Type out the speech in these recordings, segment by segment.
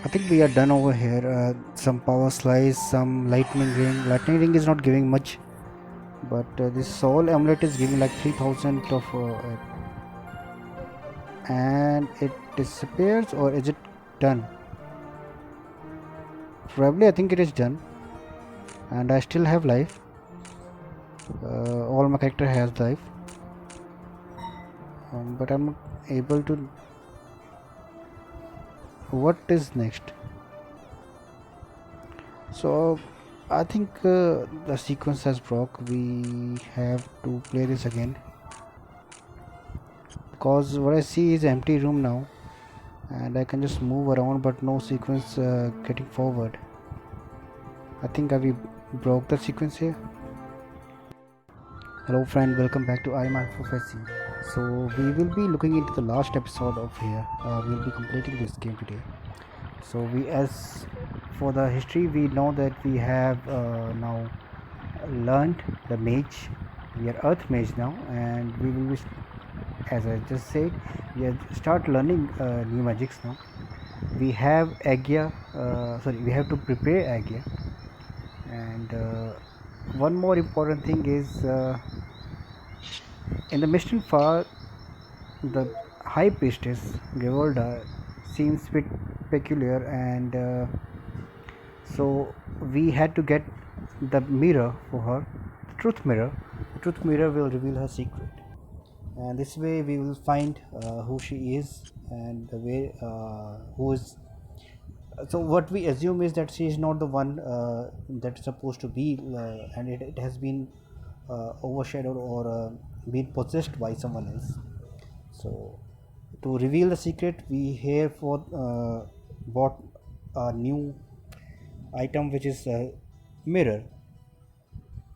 I think we are done over here. Some power slice, some lightning ring. Lightning ring is not giving much, but this soul amulet is giving like 3000 of it. And it disappears, or is it done? Probably, I think it is done. And I still have life. All my character has life, but I'm not able to. What is next? So I think the sequence has broke. We have to play this again because what I see is empty room now, and I can just move around, but no sequence getting forward. I think we broke the sequence here. Hello, friend. Welcome back to I My Prophecy. So we will be looking into the last episode of here. We'll be completing this game today. So we, as for the history, we know that we have now learned the mage. We are earth mage now, and we will be, as I just said, we have start learning new magics now. We have agya, sorry, we have to prepare agya. And one more important thing is in the Mistral Far, the high priestess Gevolda seems a bit peculiar, and so we had to get the mirror for her, the truth mirror. The truth mirror will reveal her secret, and this way we will find who she is and the way who is. So what we assume is that she is not the one that's supposed to be, and it has been overshadowed or been possessed by someone else. So to reveal the secret, we here for bought a new item which is a mirror.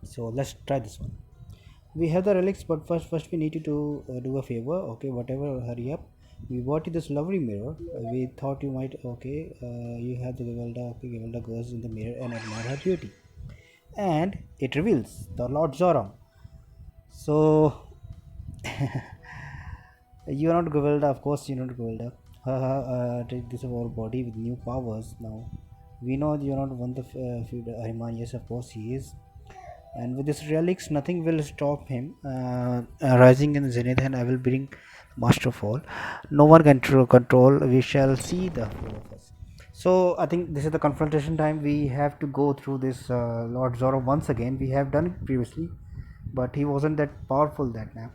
So let's try this one. We have the relics, but first we need to do a favor. Okay, whatever, hurry up. We bought you this lovely mirror. We thought you might. Okay, you have the Gavelda. Okay, Gavelda goes in the mirror and admire her beauty, and it reveals the Lord Zoram. So you are not Gavelda, of course you're not Gavelda. Haha, take this of our body with new powers now. We know you're not one of the few Ahriman. Yes, of course he is. And with this relics, nothing will stop him rising in Zenith, and I will bring Master of all. No one can control. We shall see the four of us. So I think this is the confrontation time. We have to go through this Lord Zoro once again. We have done it previously, but he wasn't that powerful that time.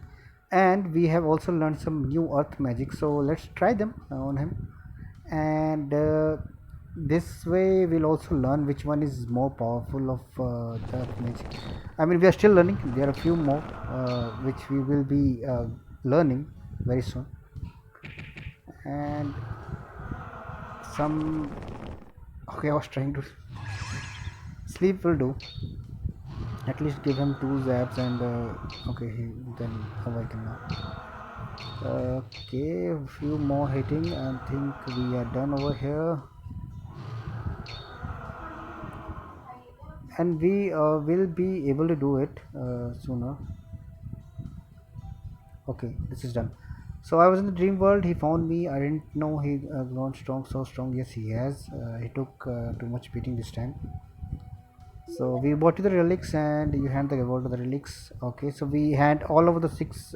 And we have also learned some new earth magic. So let's try them on him. And this way we'll also learn which one is more powerful of the earth magic. I mean, we are still learning. There are a few more which we will be learning very soon. And some. Okay, I was trying to sleep will do. At least give him two zaps and okay, he then awaken now. Okay, a few more hitting. I think we are done over here, and we will be able to do it sooner. Okay, this is done. So I was in the dream world. He found me. I didn't know he grown strong, so strong. Yes, he has. He took too much beating this time. So we bought you the relics, and you hand the reward to the relics. Okay, so we had all of the six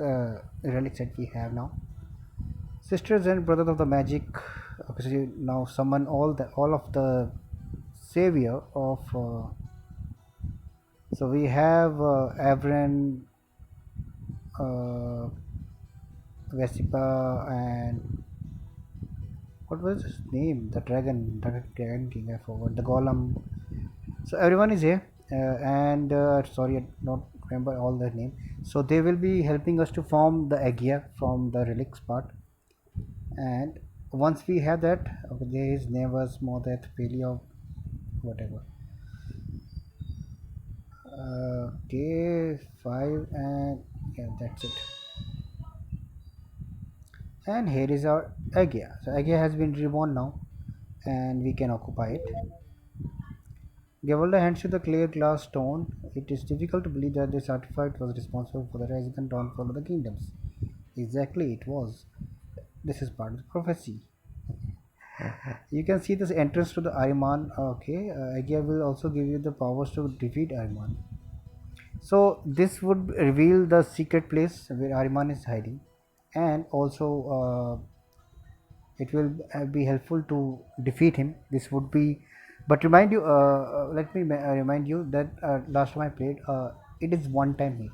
relics that we have now. Sisters and brothers of the magic. Okay, so you now summon all of the savior of. So we have Avren, uh, Vesipa, and what was his name? The dragon king. I forgot the golem. So everyone is here, and sorry, I don't remember all their name. So they will be helping us to form the Agia from the relics part. And once we have that, okay, his name was Modet Paleo, whatever. Okay, five, and yeah, that's it. And here is our Agia. So Agia has been reborn now, and we can occupy it. Gavalda hands you the clear glass stone. It is difficult to believe that this artifact was responsible for the rise and downfall of the kingdoms. Exactly, it was. This is part of the prophecy. You can see this entrance to the Ahriman. Okay, Agia will also give you the powers to defeat Ahriman. So this would reveal the secret place where Ahriman is hiding, and also it will be helpful to defeat him. This would be, but remind you. Let me remind you that last time I played, it is one-time hit.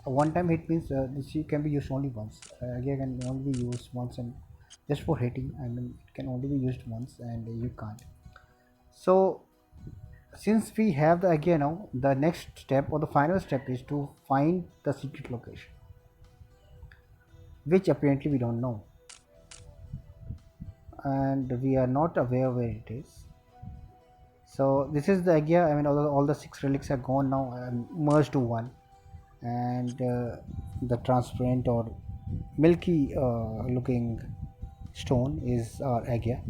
A one-time hit means this can be used only once. Again, can only be used once, and just for hitting. I mean, it can only be used once, and you can't. So since we have the again now, the next step or the final step is to find the secret location, which apparently we don't know, and we are not aware where it is. So this is the idea. I mean, all the six relics are gone now and merged to one, and the transparent or milky looking stone is our Agya.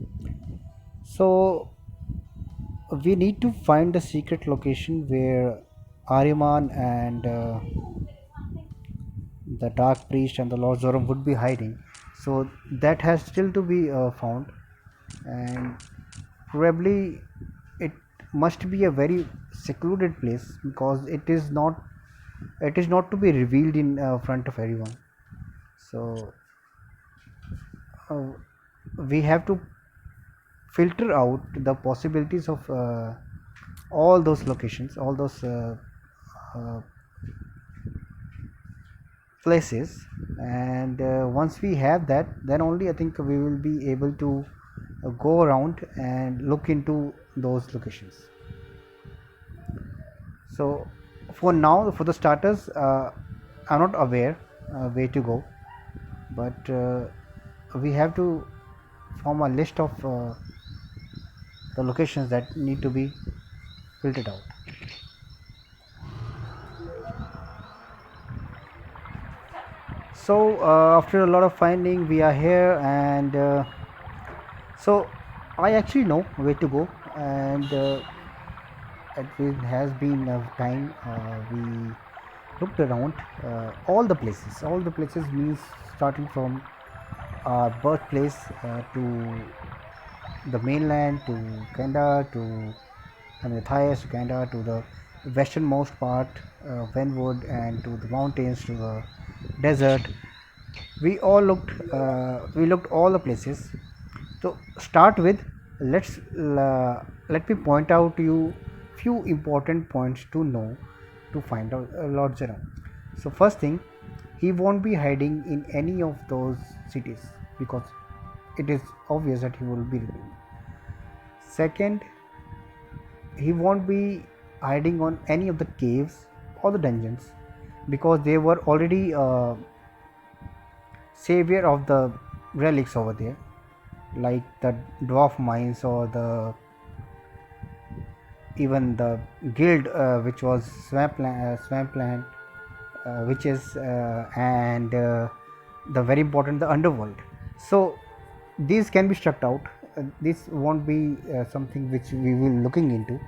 So we need to find the secret location where Ariman and the Dark Priest and the Lord Zoram would be hiding. So that has still to be found, and probably it must be a very secluded place because it is not to be revealed in front of everyone. So uh, we have to filter out the possibilities of all those locations, all those uh, places, and once we have that, then only I think we will be able to go around and look into those locations. So for now, for the starters, I'm not aware where to go, but we have to form a list of the locations that need to be filtered out. So after a lot of finding, we are here, and so I actually know where to go, and it has been a time we looked around all the places means starting from our birthplace to the mainland to Canada to I mean Thais to Canada to the westernmost part, Venwood, and to the mountains to the desert. We looked all the places. So start with, let's let me point out to you few important points to know to find out Lord Zero. So first thing, he won't be hiding in any of those cities because it is obvious that he will be revealed. Second, he won't be hiding on any of the caves or the dungeons because they were already savior of the relics over there, like the dwarf mines or the even the guild which was swampland witches and the very important the underworld. So these can be struck out. This won't be something which we will looking into.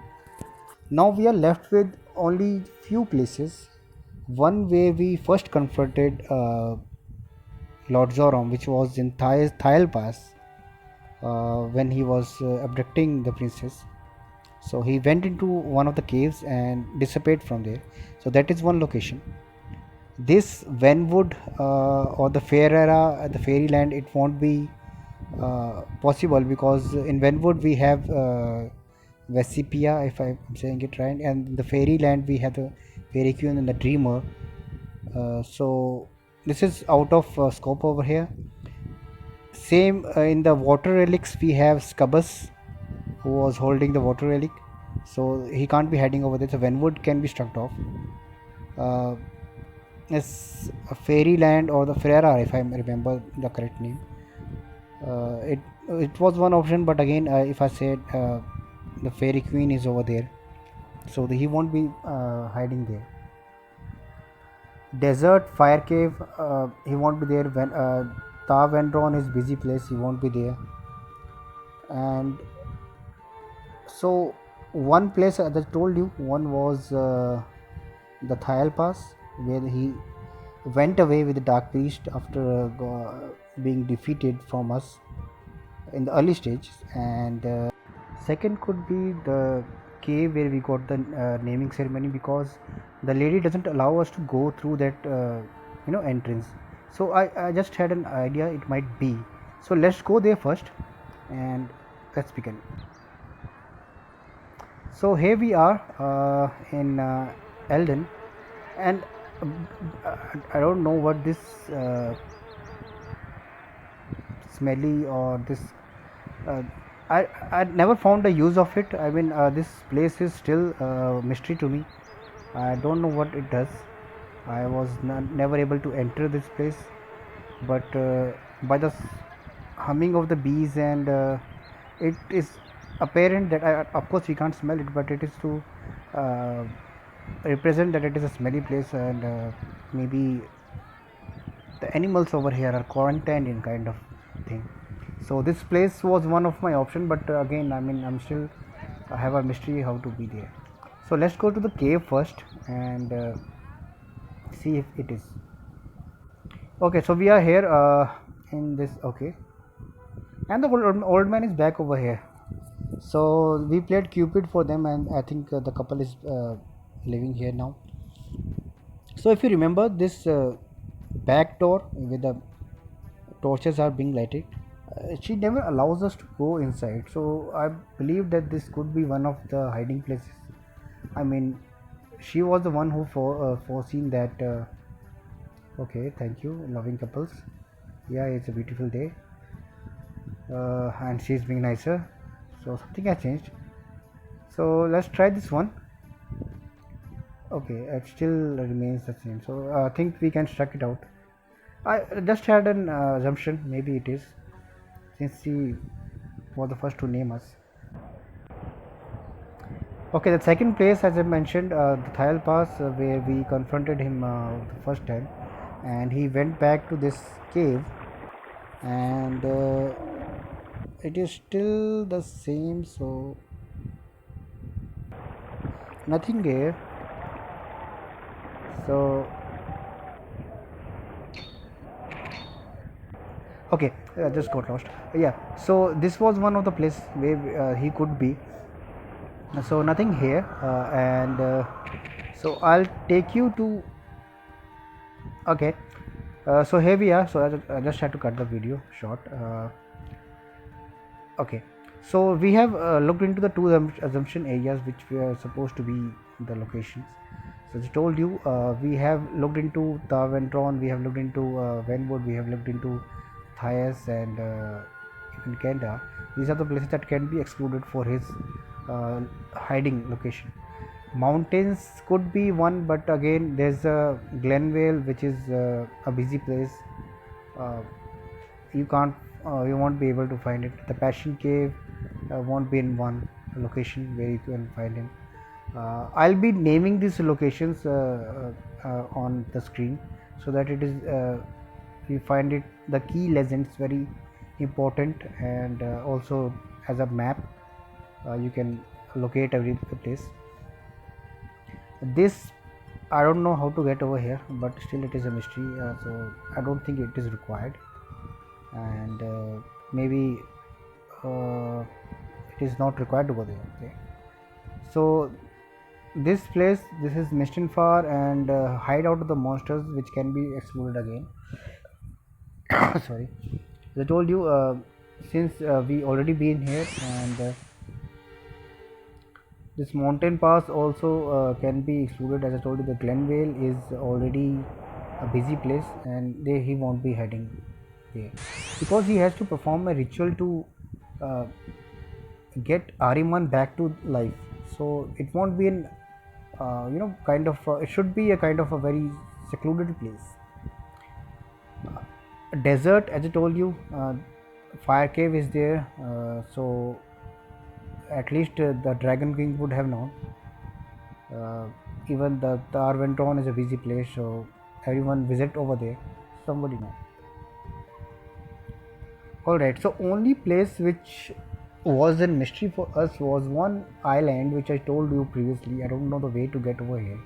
Now we are left with only few places. One where we first confronted Lord Zoram, which was in Thyle Pass, when he was abducting the princess. So he went into one of the caves and disappeared from there. So that is one location. This Venwood or the Fairera, the Fairyland, it won't be possible because in Venwood we have Vesipia, if I'm saying it right, and the Fairyland we have the Fairy Queen and the Dreamer. So this is out of scope over here. Same in the water relics, we have Scubbus who was holding the water relic, so he can't be hiding over there. So Venwood can be struck off. Uh, it's a Fairyland or the Ferrara, if I remember the correct name. It was one option, but again, if I said the Fairy Queen is over there, so he won't be hiding there. Desert Fire Cave, he won't be there. When Ta Vendron is busy place, he won't be there. And so one place, as I told you, one was the Thayal Pass, where he went away with the Dark Priest after being defeated from us. in the early stage. And second could be the cave where we got the naming ceremony, because the lady doesn't allow us to go through that entrance. So I just had an idea it might be. So let's go there first and let's begin. So here we are in Eldon, and I don't know what this smelly or this. Uh, I never found the use of it. I mean, this place is still mystery to me. I don't know what it does. I was never able to enter this place, but by the humming of the bees, and it is apparent that of course we can't smell it, but it is to uh, represent that it is a smelly place, and maybe the animals over here are quarantined in kind of thing. So this place was one of my option, but again, I mean, I have a mystery how to be there. So let's go to the cave first and see if it is okay. So we are here in this, okay, and the old man is back over here. So we played Cupid for them, and I think the couple is living here now. So if you remember this back door with the torches are being lighted, she never allows us to go inside. So I believe that this could be one of the hiding places. I mean, she was the one who foreseen that. Okay, thank you, loving couples. Yeah, it's a beautiful day, and she's being nicer. So something has changed. So let's try this one. Okay, it still remains the same. So I think we can struck it out. I just had an assumption, maybe it is, since she was the first to name us. Okay, the second place, as I mentioned, the Thayal Pass, where we confronted him the first time, and he went back to this cave, and it is still the same. So nothing there. So okay, just got lost. Yeah, so this was one of the place where he could be. So nothing here, and so I'll take you to. Okay, so here we are. So I just had to cut the video short. Okay, so we have looked into the two assumption areas which were supposed to be the locations. So as I told you, we have looked into Taventron, we have looked into Venwood, we have looked into Thias, and even Kenda. These are the places that can be excluded for his hiding location. Mountains could be one, but again there's a Glenvale, which is a busy place. Uh, you can't, you won't be able to find it. The Passion Cave won't be in one location where you can find him. I'll be naming these locations on the screen, so that it is you find it the key legends very important, and also as a map you can locate every place. This I don't know how to get over here, but still it is a mystery, so I don't think it is required, and maybe it is not required to go there. Okay, so this place, this is Mistinfar, and hideout of the monsters which can be explored again. Sorry, as I told you, since we already been here, and this mountain pass also can be excluded. As I told you, the Glenvale is already a busy place, and there he won't be heading there, because he has to perform a ritual to uh, get Ariman back to life. So it won't be an kind of it should be a kind of a very secluded place. Desert, as I told you, fire cave is there, so at least the Dragon King would have known. Even the Arventron is a busy place, so everyone visit over there. Somebody know. All right, so only place which was a mystery for us was one island which I told you previously. I don't know the way to get over here.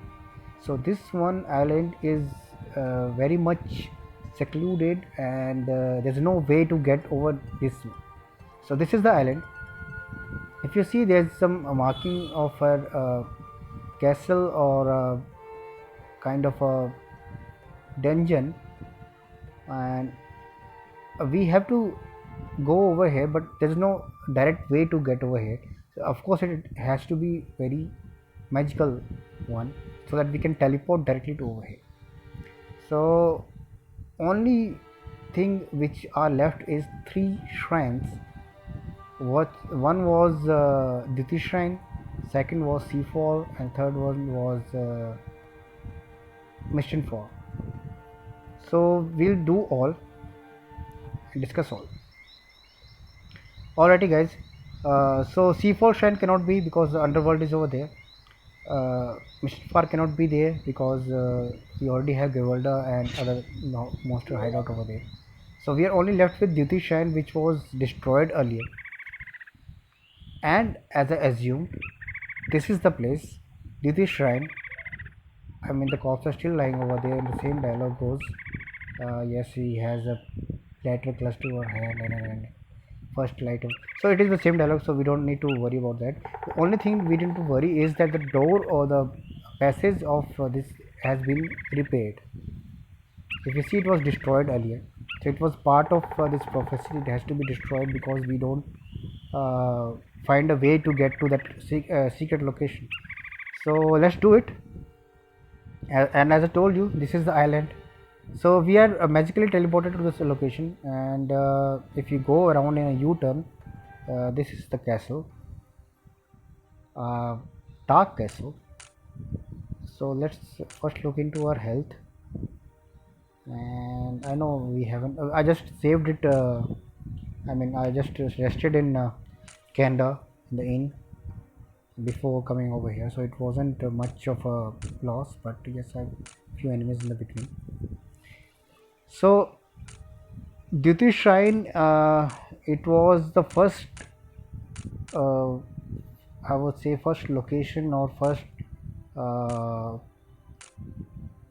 So this one island is very much secluded, and there's no way to get over this. So this is the island. If you see, there's some marking of a castle or a kind of a dungeon, and we have to go over here, but there's no direct way to get over here. So of course it has to be very magical one, so that we can teleport directly to over here. So only thing which are left is three shrines. What one was Diti shrine, second was Seafall, and third one was Mission Fall. So we'll do all and discuss all. Alrighty, guys. So Seafall shrine cannot be because the underworld is over there. Mission Fall cannot be there because we already have Gavalda and other monster hideout over there. So we are only left with Duty Shrine, which was destroyed earlier. And as I assumed, this is the place, Duty Shrine. I mean, the corpse are still lying over there, and the same dialogue goes. Yes, he has a lateral cluster or hand and first light. So it is the same dialogue, so we don't need to worry about that. The only thing we need to worry is that the door or the passage of this has been repaired. If you see, it was destroyed earlier, so it was part of this prophecy. It has to be destroyed because we don't find a way to get to that secret location. So let's do it. And as I told you, this is the island. So we are magically teleported to this location, and if you go around in a U-turn, this is the castle, dark castle. So let's first look into our health. And I know we haven't. I just saved it. I mean, I just rested in Canada in the inn before coming over here, so it wasn't much of a loss. But yes, I have a few enemies in the between. So Duty Shrine, it was the first, I would say, first location or first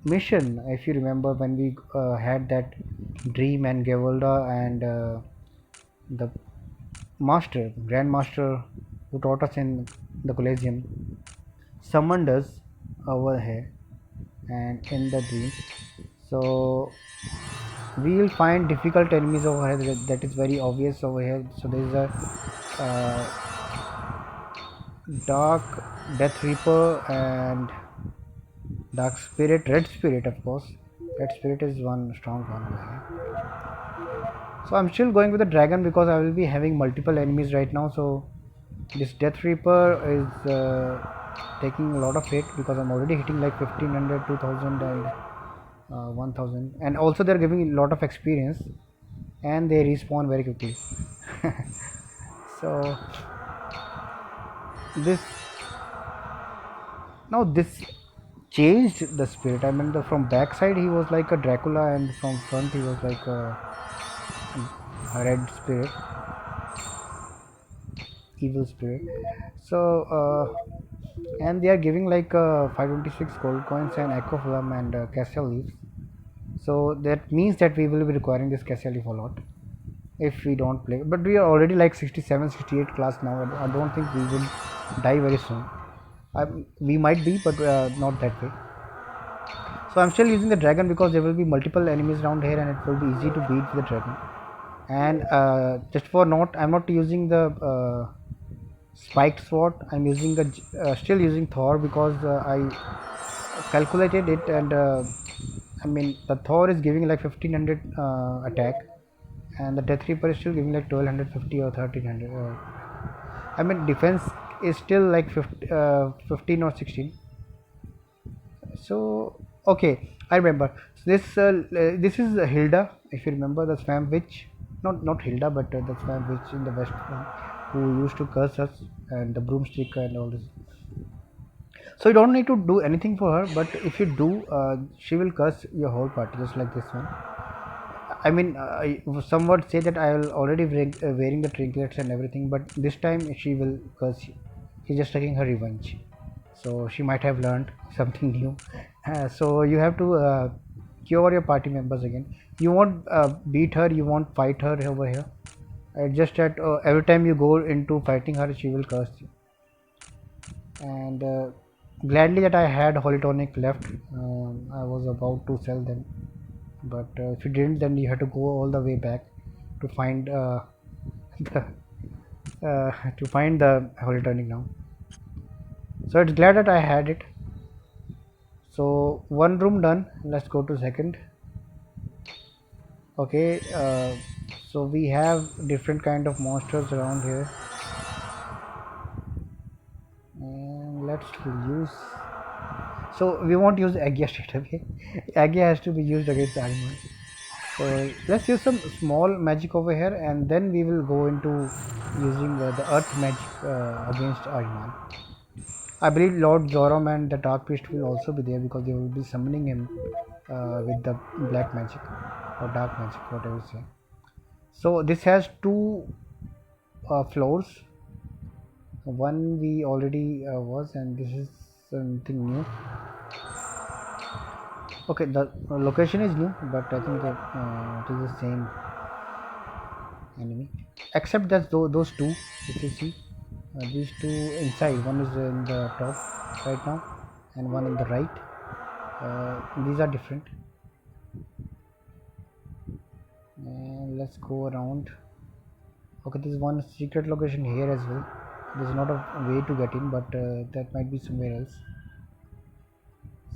mission. If you remember when we had that dream and Gavalda and the master, Grand Master, who taught us in the Colosseum, summoned us over here and in the dream. So we will find difficult enemies over here. That is very obvious over here. So there is a dark Death Reaper and Dark Spirit, Red Spirit, of course. Red Spirit is one strong one over here. So I'm still going with the dragon because I will be having multiple enemies right now. So this Death Reaper is taking a lot of hit because I'm already hitting like 1500, 2000 and 1000, and also they're giving a lot of experience and they respawn very quickly. So this changed the spirit. I mean, from backside he was like a Dracula, and from front he was like a red spirit, evil spirit. So and they are giving like 526 gold coins and echo flame and cassia leaves. So that means that we will be requiring this cassia leaf a lot if we don't play, but we are already like 67, 68 class now. I don't think we will die very soon. We might be, but not that way. So I'm still using the dragon because there will be multiple enemies around here and it will be easy to beat the dragon. And just for I'm not using the spiked sword. I'm using still using Thor because I calculated it, and I mean the Thor is giving like 1500 attack, and the Death Reaper is still giving like 1250 or 1300. I mean defense is still like 15 or 16. So okay, I remember. So this is Hilda, if you remember, the swamp witch. Not Hilda, but the swamp witch in the west one, who used to curse us, and the broomstick and all this. So you don't need to do anything for her, but if you do, she will curse your whole party, just like this one. I mean, some would say that I will already wearing the trinkets and everything, but this time she will curse you. She's just taking her revenge. So she might have learned something new. So you have to cure your party members again. You won't beat her, you won't fight her over here. Just that every time you go into fighting her, she will curse you. And gladly that I had Holy Tonic left. I was about to sell them, but if you didn't, then you had to go all the way back to find the the Holy Tonic now. So it's glad that I had it. So one room done. Let's go to second. Okay. So we have different kind of monsters around here, and let's use. So we won't use Agia straight away. Agia has to be used against Ariman. So let's use some small magic over here, and then we will go into using the earth magic against Ariman. I believe Lord Zoram and the Dark Priest will also be there because they will be summoning him with the black magic or dark magic, whatever you say. So this has two floors. One we already was, and this is something new. Okay, the location is new, but I think that it is the same enemy, except that those two. If you see these two inside, one is in the top right now, and one in the right. These are different. And let's go around. Okay, there is one secret location here as well. There's not a way to get in, but that might be somewhere else.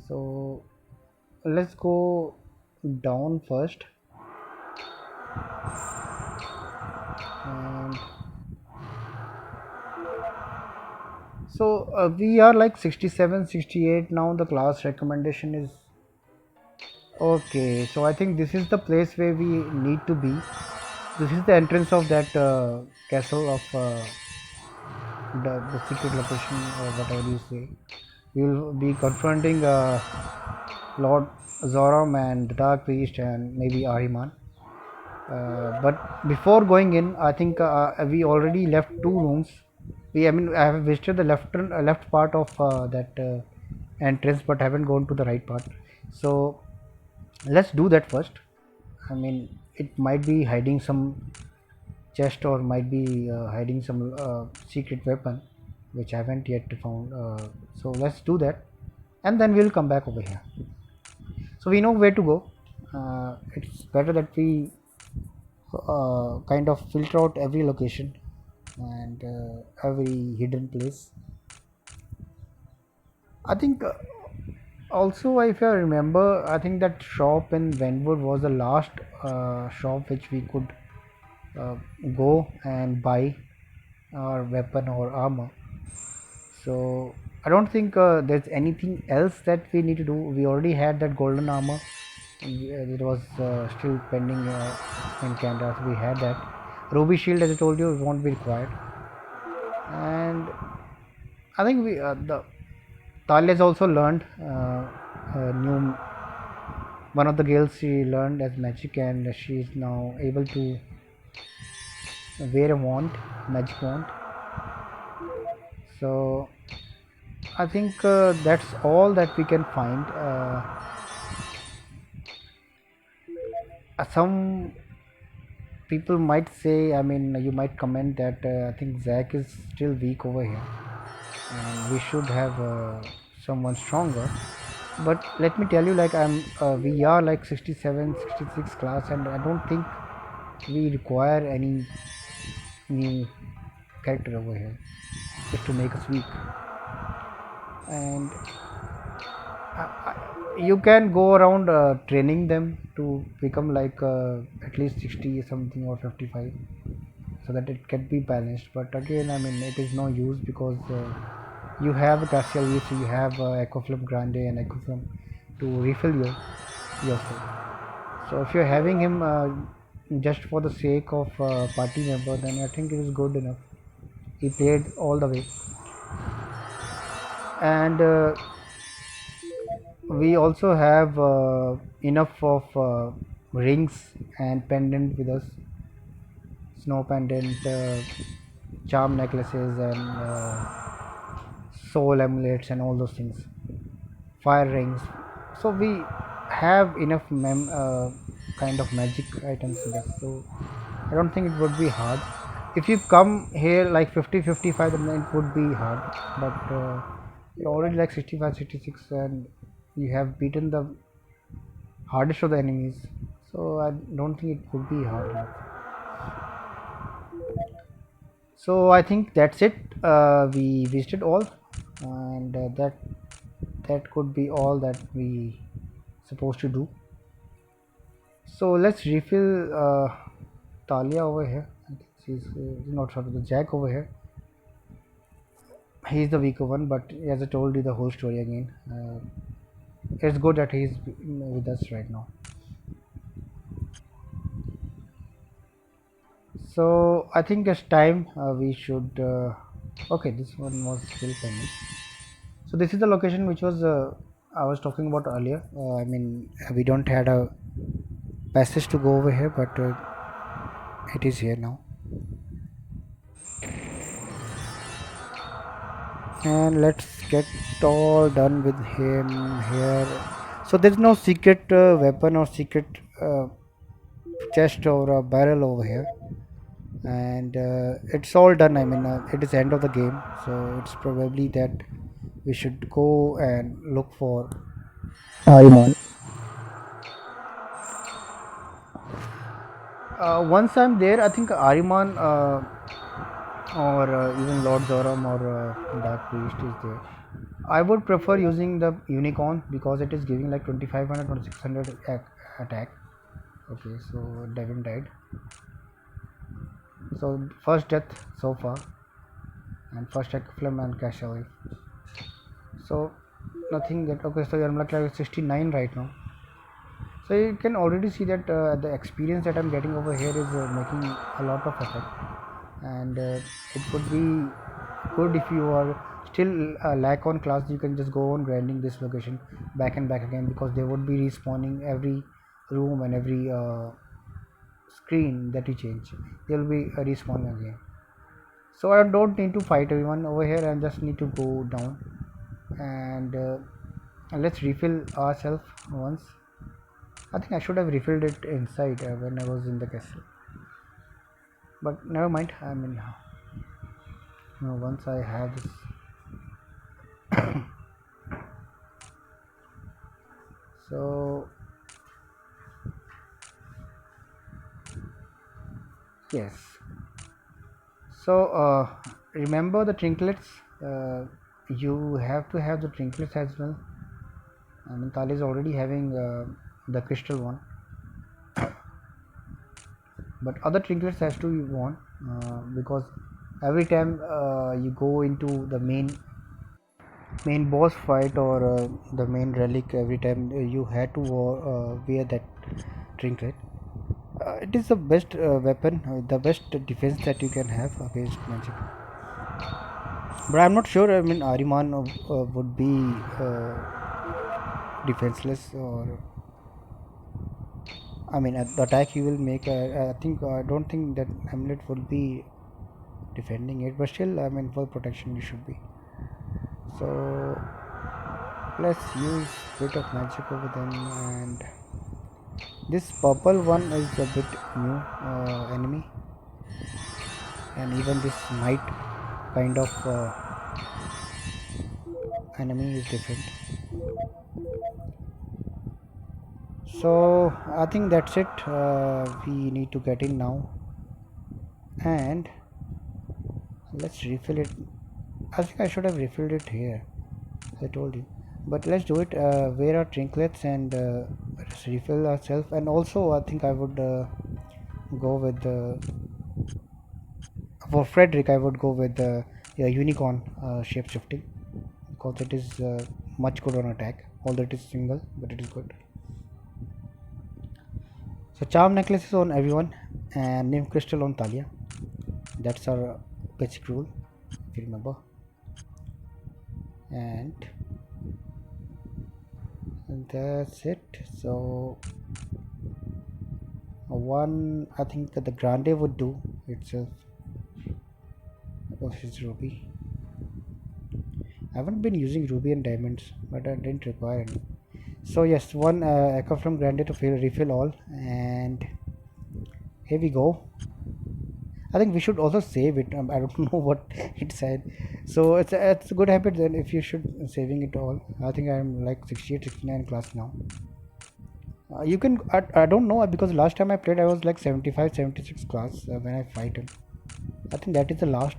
So let's go down first, and so we are like 67 68 now. The class recommendation is okay. So I think this is the place where we need to be. This is the entrance of that castle of the secret location or whatever you say. We will be confronting Lord Zoram and the Dark Priest and maybe Ahriman. But before going in, I think we already left two rooms. I mean, I have visited the left part of that entrance, but haven't gone to the right part. So let's do that first. I mean, it might be hiding some chest or might be hiding some secret weapon, which I haven't yet found. So let's do that, and then we'll come back over here. So we know where to go. It's better that we kind of filter out every location and every hidden place. I think also, if I remember, I think that shop in Wenwood was the last shop which we could uh, go and buy our weapon or armor. So I don't think there's anything else that we need to do. We already had that golden armor. It was still pending in Canada, so we had that. Ruby shield, as I told you, won't be required. And I think the Talia has also learned a new one of the girls. She learned as magic, and she is now able to wear a wand, magic wand. So I think that's all that we can find. Some people might say, I mean, you might comment that I think Zach is still weak over here, and we should have someone stronger. But let me tell you, like we are like 67, 66 class, and I don't think we require any new character over here just to make us weak. And you can go around training them to become like at least 60 something or 55, so that it can be balanced. But again, I mean, it is no use because you have Cassial Reef, you have Ecoflum Grande and Ecoflum to refill yourself. So if you're having him just for the sake of party member, then I think it is good enough. He played all the way. And we also have enough of rings and pendant with us, snow pendant, charm necklaces, and soul amulets and all those things, fire rings. So we have enough kind of magic items with us. So I don't think it would be hard. If you come here like 50-55, then it would be hard. But you're already like 65-66, and you have beaten the hardest of the enemies. So I don't think it would be hard enough. So I think that's it. We visited all, and that could be all that we supposed to do. So let's refill Talia over here. I think she's not sorry, the Jack over here. He's the weaker one, but as I told you the whole story again, it's good that he's with us right now. So I think it's time we should. Okay, this one was still pending. So this is the location which was I was talking about earlier. I mean, we don't had a passage to go over here, but it is here now. And let's get all done with him here. So there's no secret weapon or secret uh, chest or a barrel over here, and it's all done. I mean, it is end of the game, so it's probably that we should go and look for Iman. Once I'm there, I think Ariman or even Lord Zoram or Dark Priest is there. I would prefer using the Unicorn because it is giving like 2500 or 600 attack. Okay, so Devin died. So first death so far, and first attack Flame and Cash Away. So nothing that okay. So I'm like 69 right now. So you can already see that the experience that I'm getting over here is making a lot of effect, and it would be good if you are still lack on class. You can just go on grinding this location back and back again because they would be respawning every room and every screen that you change. They will be respawning again. So I don't need to fight everyone over here. I just need to go down and let's refill ourselves once. I think I should have refilled it inside when I was in the castle. But never mind. I mean, once I have this. So, yes. So, remember the trinklets. You have to have the trinklets as well. I mean, Tali is already having the crystal one. But other trinkets has to be worn because every time you go into the main boss fight or the main relic, every time you had to wear that trinket. It is the best weapon, the best defense that you can have against magic. But I'm not sure. I mean, Ariman would be defenseless, or I mean, the attack he will make. I think I don't think that Hamlet would be defending it, but still, I mean, for protection, you should be. So let's use bit of magic over them, and this purple one is a bit new enemy, and even this knight kind of enemy is different. So I think that's it. We need to get in now, and let's refill it. I think I should have refilled it here, as I told you. But let's do it. Wear our trinklets and let's refill ourselves. And also, I think I would go with for Frederick. I would go with the unicorn shape shifting because it is much good on attack. Although it is single, but it is good. So charm necklace is on everyone, and name crystal on Talia. That's our basic rule, if you remember. And that's it. So one, I think the grande would do itself. Of his ruby. I haven't been using ruby and diamonds, but I didn't require any. So yes, one echo from grande to refill all, and here we go. I think we should also save it. I don't know what it said. So it's a good habit then if you should saving it all. I think I'm like 68, 69 class now. You can I don't know because last time I played I was like 75, 76 class when I fight him. I think that is the last.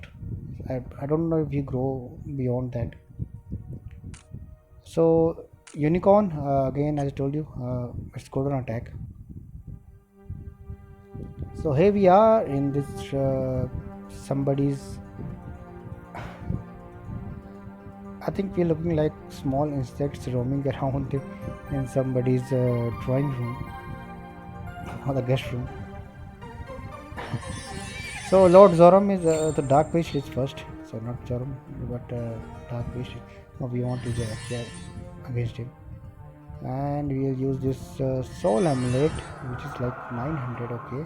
I don't know if you grow beyond that. So unicorn again as I told you, it's good on attack. So here we are in this somebody's. I think we're looking like small insects roaming around in somebody's drawing room or the guest room. So Lord Zoram is the Dark Mage is first. So not Zoram, but Dark Mage. What we want is against him, and we'll use this Soul Amulet, which is like 900. Okay,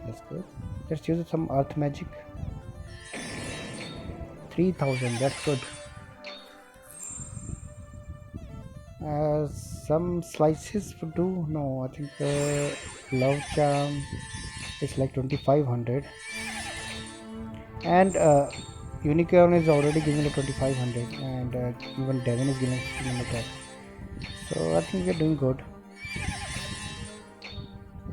that's good. Let's use some Earth Magic. 3000. That's good. Some slices would do. No, I think Love Charm is like 2500, and Unicorn is already giving the 2500, and even Devon is giving 1500. So I think we're doing good.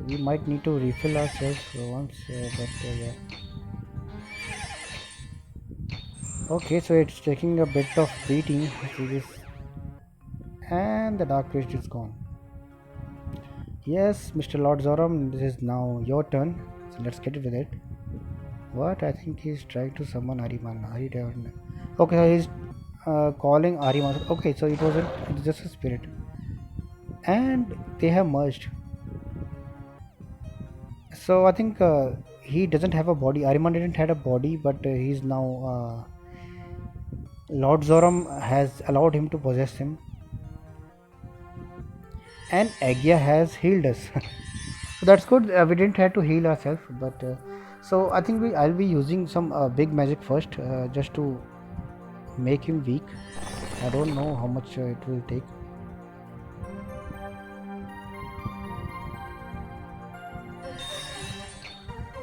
We might need to refill ourselves once, but yeah. Okay, so it's taking a bit of beating to this, and the Dark Priest is gone. Yes, Mr. Lord Zoram, this is now your turn. So let's get it with it. What? I think he's trying to summon Ariman. Okay, so he's calling Ariman. Okay, so it wasn't. It's just a spirit, and they have merged. So I think he doesn't have a body. Ariman didn't had a body, but he's now. Lord Zoram has allowed him to possess him, and Agia has healed us. So that's good. We didn't have to heal ourselves, but so I think I'll be using some big magic first, just to make him weak. I don't know how much it will take.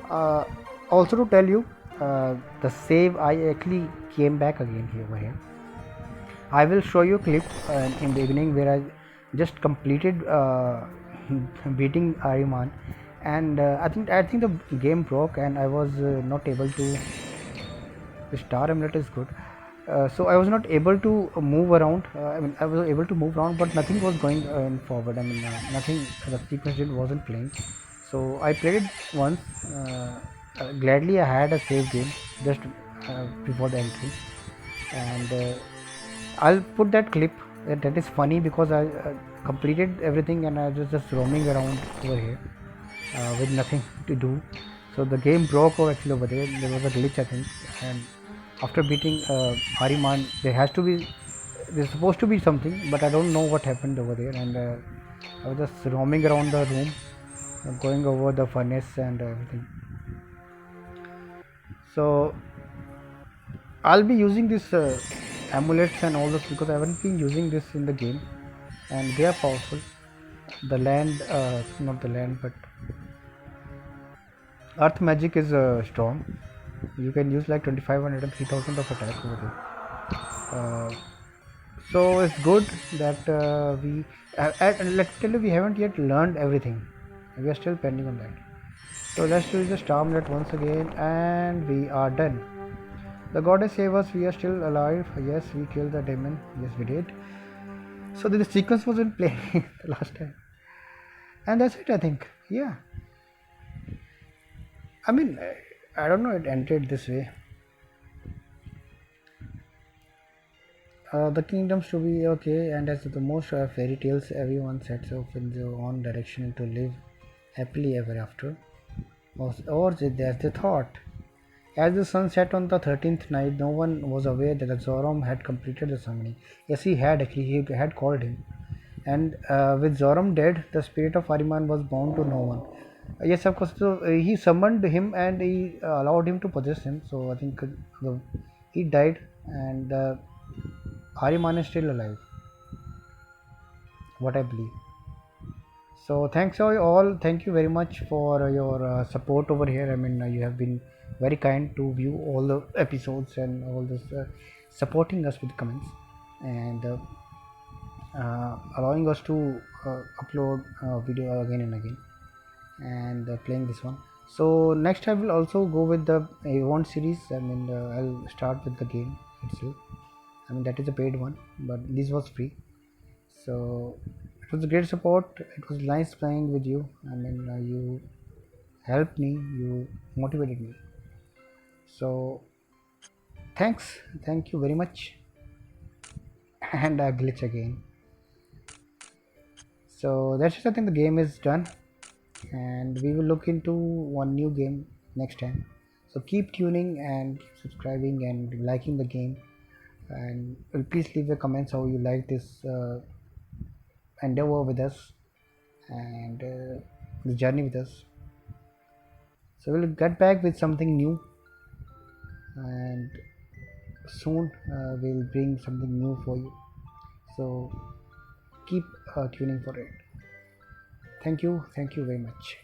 Uh, Also to tell you, the save I actually came back again here over here. I will show you a clip in the beginning where I just completed beating Ariman, and I think the game broke and I was not able to. The star amulet is good. So I was not able to move around. I mean, I was able to move around, but nothing was going forward. I mean, nothing. The sequence wasn't playing. So I played it once. Gladly, I had a save game just before the entry, and I'll put that clip. That is funny because I completed everything and I was just roaming around over here with nothing to do. So the game broke over actually over there. There was a glitch, I think, and after beating Hariman, there's supposed to be something, but I don't know what happened over there. And I was just roaming around the room, going over the furnace and everything. So I'll be using this amulets and all this because I haven't been using this in the game, and they are powerful. The land, not the land, but earth magic is strong. You can use like 2500 and 3000 of attack over there. So it's good that and let's tell you, we haven't yet learned everything. We are still pending on that. So let's use the star amulet once again, and we are done. The goddess save us. We are still alive. Yes, we killed the demon. Yes, we did. So the sequence was in play the last time, and that's it. I think. Yeah. I mean, I don't know. It ended this way. The kingdoms to be okay, and as the most fairy tales, everyone sets off in their own direction to live happily ever after. Or that's the thought. As the sun set on the 13th night, no one was aware that Zoram had completed the summoning. Yes, he had actually, he had called him. And with Zoram dead, the spirit of Ahriman was bound to no one. Yes, of course. So he summoned him and he allowed him to possess him. So I think he died, and Ahriman is still alive. What I believe. So thanks all. Thank you very much for your support over here. I mean, you have been very kind to view all the episodes and all this, supporting us with comments and allowing us to upload video again and again and playing this one. So next I will also go with the A1 series. I mean, I'll start with the game itself. I mean, that is a paid one, but this was free. So it was a great support. It was nice playing with you. I mean, you helped me, you motivated me. So thank you very much. And glitch again. So that's just, I think the game is done, and we will look into one new game next time. So keep tuning and keep subscribing and liking the game, and please leave the comments how you like this endeavor with us and the journey with us. So we'll get back with something new, and soon we'll bring something new for you. So keep tuning for it. Thank you very much.